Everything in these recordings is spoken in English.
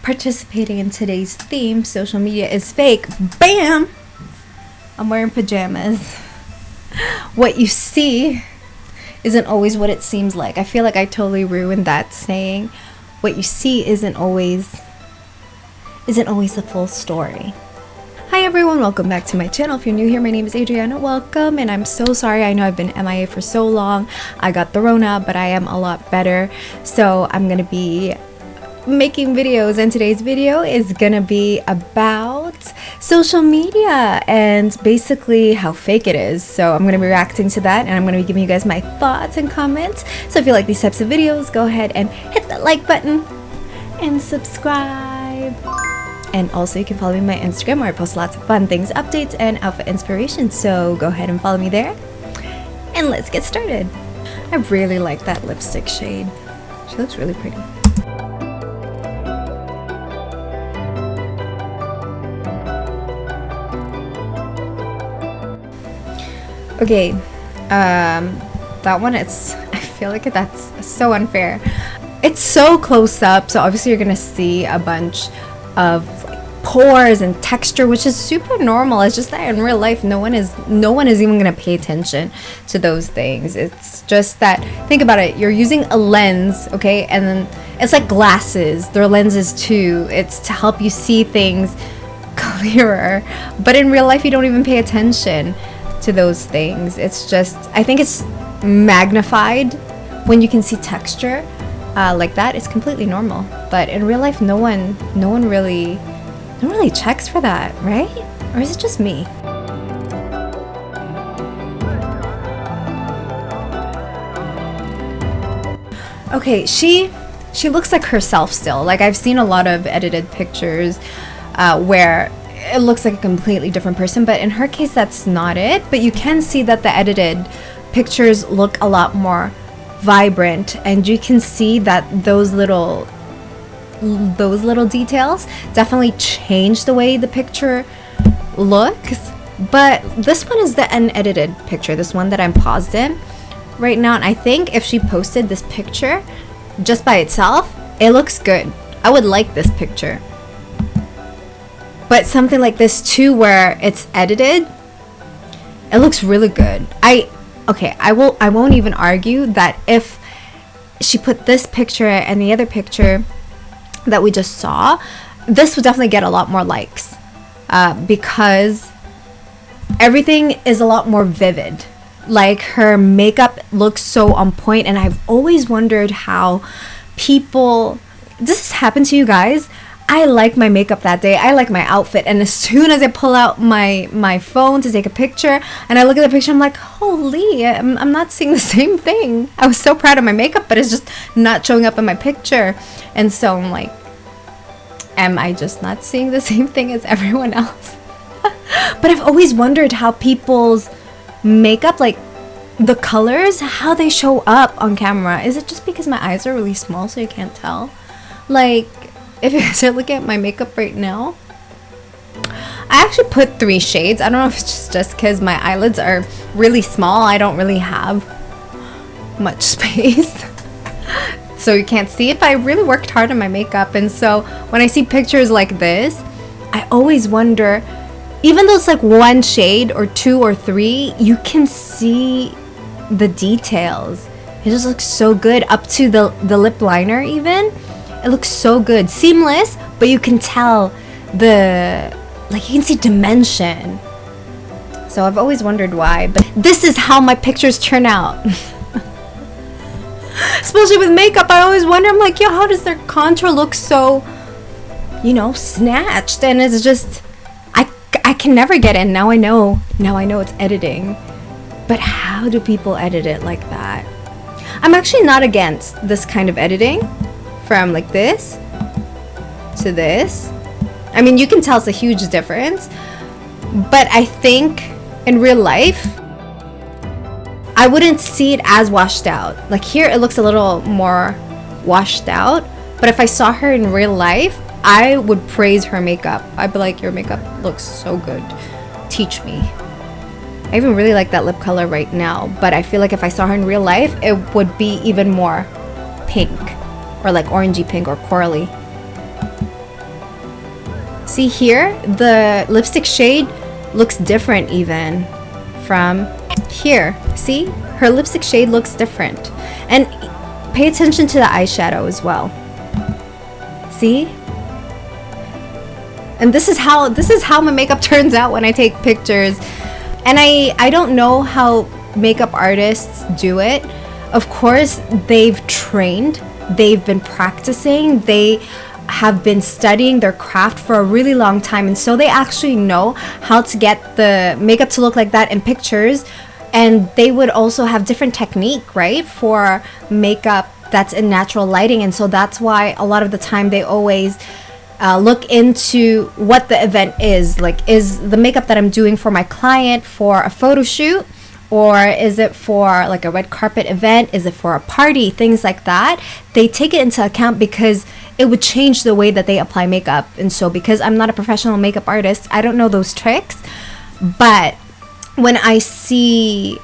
participating in today's theme, social media is fake. Bam! I'm wearing pajamas. What you see isn't always what it seems like. I feel like I totally ruined that saying. What you see isn't always the full story. Hi everyone, welcome back to my channel. If you're new here, my name is Adriana. Welcome, and I'm so sorry. I know I've been MIA for so long. I got the Rona, but I am a lot better. So I'm gonna be making videos, and today's video is gonna be about social media and basically how fake it is. So I'm gonna be reacting to that, and I'm gonna be giving you guys my thoughts and comments. So if you like these types of videos, go ahead and hit that like button and subscribe. And also you can follow me on my Instagram where I post lots of fun things, updates, and outfit inspiration. So go ahead and follow me there. And let's get started. I really like that lipstick shade. She looks really pretty. Okay, that one, I feel like that's so unfair. It's so close up, so obviously you're gonna see a bunch of pores and texture, which is super normal. It's just that in real life no one is even gonna pay attention to those things. It's just that, think about it, you're using a lens, okay, and then it's like glasses, they're lenses too. It's to help you see things clearer, but in real life you don't even pay attention to those things. It's just, I think it's magnified when you can see texture like that. It's completely normal, but in real life no one really checks for that, right? Or is it just me? Okay, she looks like herself still. Like, I've seen a lot of edited pictures where it looks like a completely different person, but in her case that's not it. But you can see that the edited pictures look a lot more vibrant, and you can see that those little details definitely change the way the picture looks. But this one is the unedited picture, this one that I'm paused in right now, and I think if she posted this picture just by itself, it looks good. I would like this picture. But something like this too, where it's edited, it looks really good. I won't even argue that if she put this picture and the other picture that we just saw, this would definitely get a lot more likes because everything is a lot more vivid. Like, her makeup looks so on point, and I've always wondered how people, does this happen to you guys? I like my makeup that day, I like my outfit, and as soon as I pull out my phone to take a picture and I look at the picture, I'm like, holy, I'm not seeing the same thing. I was so proud of my makeup, but it's just not showing up in my picture. And so I'm like, am I just not seeing the same thing as everyone else? But I've always wondered how people's makeup, like the colors, how they show up on camera. Is it just because my eyes are really small so you can't tell? Like, if you guys are looking at my makeup right now, I actually put 3 shades. I don't know if it's just because my eyelids are really small. I don't really have much space, so you can't see it, but I really worked hard on my makeup. And so when I see pictures like this, I always wonder, even though it's like 1 shade or 2 or 3, you can see the details. It just looks so good, up to the lip liner even. It looks so good, seamless, but you can tell you can see dimension. So I've always wondered why, but this is how my pictures turn out. Especially with makeup, I always wonder, I'm like, yo, how does their contour look so, snatched? And it's just, I can never get in. Now I know it's editing, but how do people edit it like that? I'm actually not against this kind of editing, from like this to this. I mean, you can tell it's a huge difference, but I think in real life I wouldn't see it as washed out. Like, here it looks a little more washed out, but if I saw her in real life, I would praise her makeup. I'd be like, your makeup looks so good, teach me. I even really like that lip color right now, but I feel like if I saw her in real life, it would be even more pink, or like orangey pink or corally. See here, the lipstick shade looks different even from here. See, her lipstick shade looks different. And pay attention to the eyeshadow as well. See? And this is how my makeup turns out when I take pictures. And I don't know how makeup artists do it. Of course, they've trained, they've been practicing, they have been studying their craft for a really long time, and so they actually know how to get the makeup to look like that in pictures. And they would also have different technique, right, for makeup that's in natural lighting. And so that's why a lot of the time they always look into what the event is. Like, is the makeup that I'm doing for my client for a photo shoot? Or is it for like a red carpet event? Is it for a party? Things like that. They take it into account because it would change the way that they apply makeup. And so because I'm not a professional makeup artist, I don't know those tricks. But when I see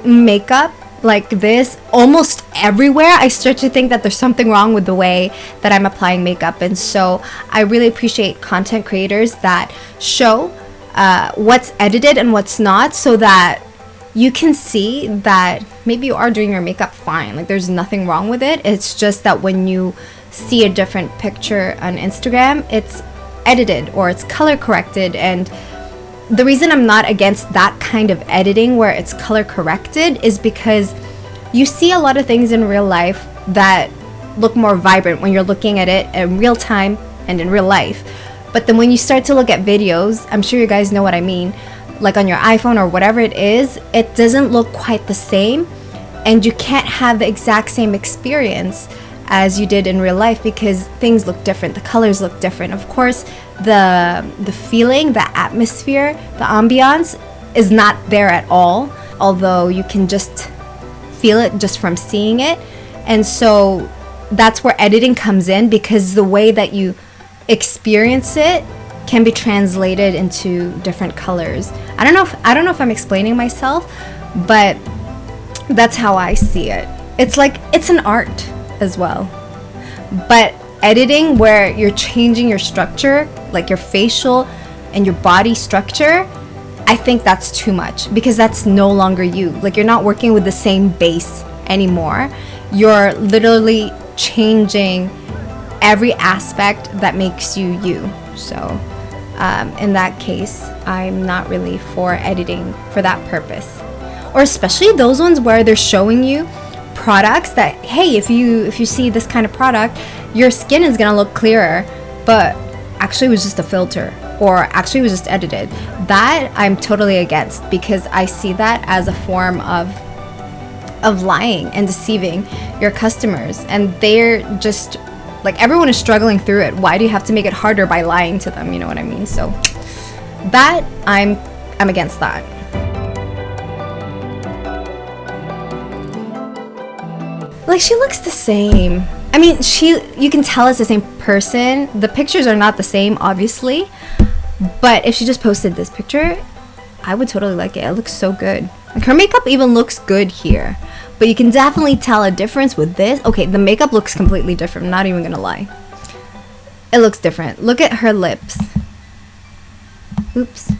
makeup like this almost everywhere, I start to think that there's something wrong with the way that I'm applying makeup. And so I really appreciate content creators that show what's edited and what's not, so that you can see that maybe you are doing your makeup fine. Like, there's nothing wrong with it. It's just that when you see a different picture on Instagram, it's edited or it's color corrected. And the reason I'm not against that kind of editing where it's color corrected is because you see a lot of things in real life that look more vibrant when you're looking at it in real time and in real life. But then when you start to look at videos, I'm sure you guys know what I mean, like on your iPhone or whatever it is, it doesn't look quite the same, and you can't have the exact same experience as you did in real life because things look different, the colors look different. Of course, the feeling, the atmosphere, the ambiance is not there at all, although you can just feel it just from seeing it. And so that's where editing comes in, because the way that you experience it can be translated into different colors. I don't know if I'm explaining myself, but that's how I see it. It's like it's an art as well. But editing where you're changing your structure, like your facial and your body structure, I think that's too much, because that's no longer you. Like, you're not working with the same base anymore. You're literally changing every aspect that makes you you. So in that case, I'm not really for editing for that purpose. Or especially those ones where they're showing you products that, hey, if you see this kind of product, your skin is gonna look clearer, but actually it was just a filter, or actually it was just edited. That I'm totally against, because I see that as a form of lying and deceiving your customers. And they're just like, everyone is struggling through it. Why do you have to make it harder by lying to them? You know what I mean? So that I'm against that. Like, she looks the same. I mean, you can tell it's the same person. The pictures are not the same, obviously. But if she just posted this picture, I would totally like it. It looks so good. Like, her makeup even looks good here. But you can definitely tell a difference with this. Okay, the makeup looks completely different. I'm not even gonna lie. It looks different. Look at her lips. Oops.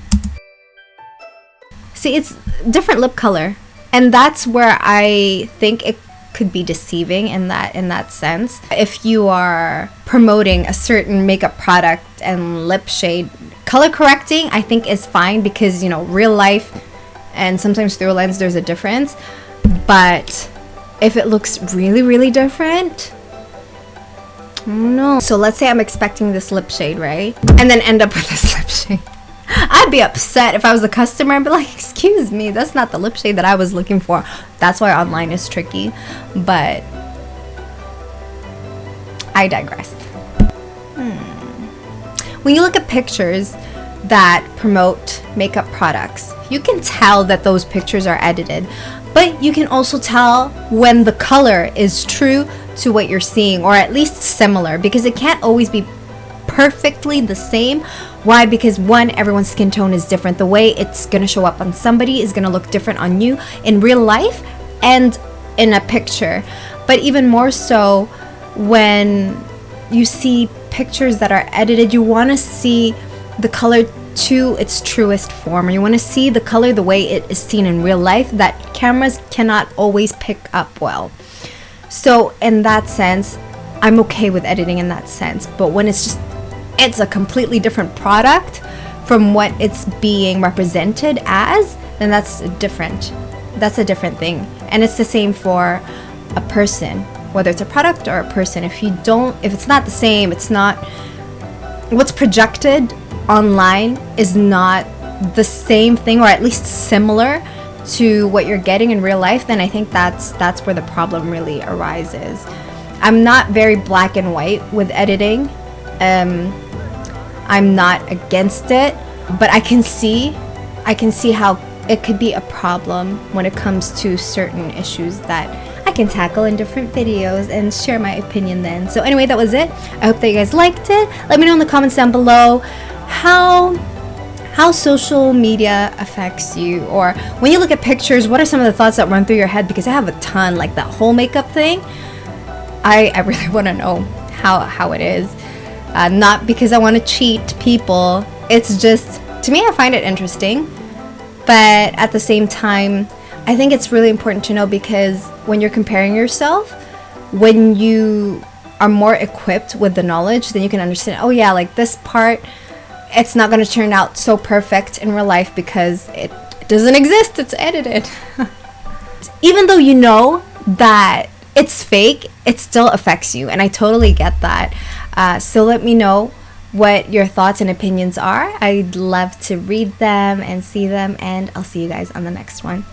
See, it's different lip color. And that's where I think it could be deceiving in that sense. If you are promoting a certain makeup product and lip shade, color correcting I think is fine, because, you know, real life and sometimes through a lens there's a difference. But if it looks really, really different, no. So let's say I'm expecting this lip shade, right? And then end up with this lip shade. I'd be upset if I was a customer and be like, excuse me, that's not the lip shade that I was looking for. That's why online is tricky. But I digress. When you look at pictures that promote makeup products, you can tell that those pictures are edited. But you can also tell when the color is true to what you're seeing, or at least similar, because it can't always be perfectly the same. Why? Because one, everyone's skin tone is different. The way it's gonna show up on somebody is gonna look different on you in real life and in a picture. But even more so when you see pictures that are edited, you want to see the color to its truest form, or you want to see the color the way it is seen in real life, that cameras cannot always pick up well. So in that sense, I'm okay with editing in that sense. But when it's a completely different product from what it's being represented as, then that's a different thing. And it's the same for a person, whether it's a product or a person. If it's not the same, it's not, what's projected online is not the same thing, or at least similar to what you're getting in real life, then I think that's where the problem really arises. I'm not very black and white with editing. I'm not against it, but I can see how it could be a problem when it comes to certain issues that I can tackle in different videos and share my opinion then. So anyway, that was it. I hope that you guys liked it. Let me know in the comments down below how social media affects you, or when you look at pictures, what are some of the thoughts that run through your head? Because I have a ton, like that whole makeup thing. I really want to know how it is. Not because I want to cheat people. It's just, to me, I find it interesting. But at the same time, I think it's really important to know, because when you're comparing yourself, when you are more equipped with the knowledge, then you can understand, oh yeah, like this part, it's not going to turn out so perfect in real life because it doesn't exist, it's edited. Even though you know that it's fake, it still affects you, and I totally get that. So let me know what your thoughts and opinions are. I'd love to read them and see them, and I'll see you guys on the next one.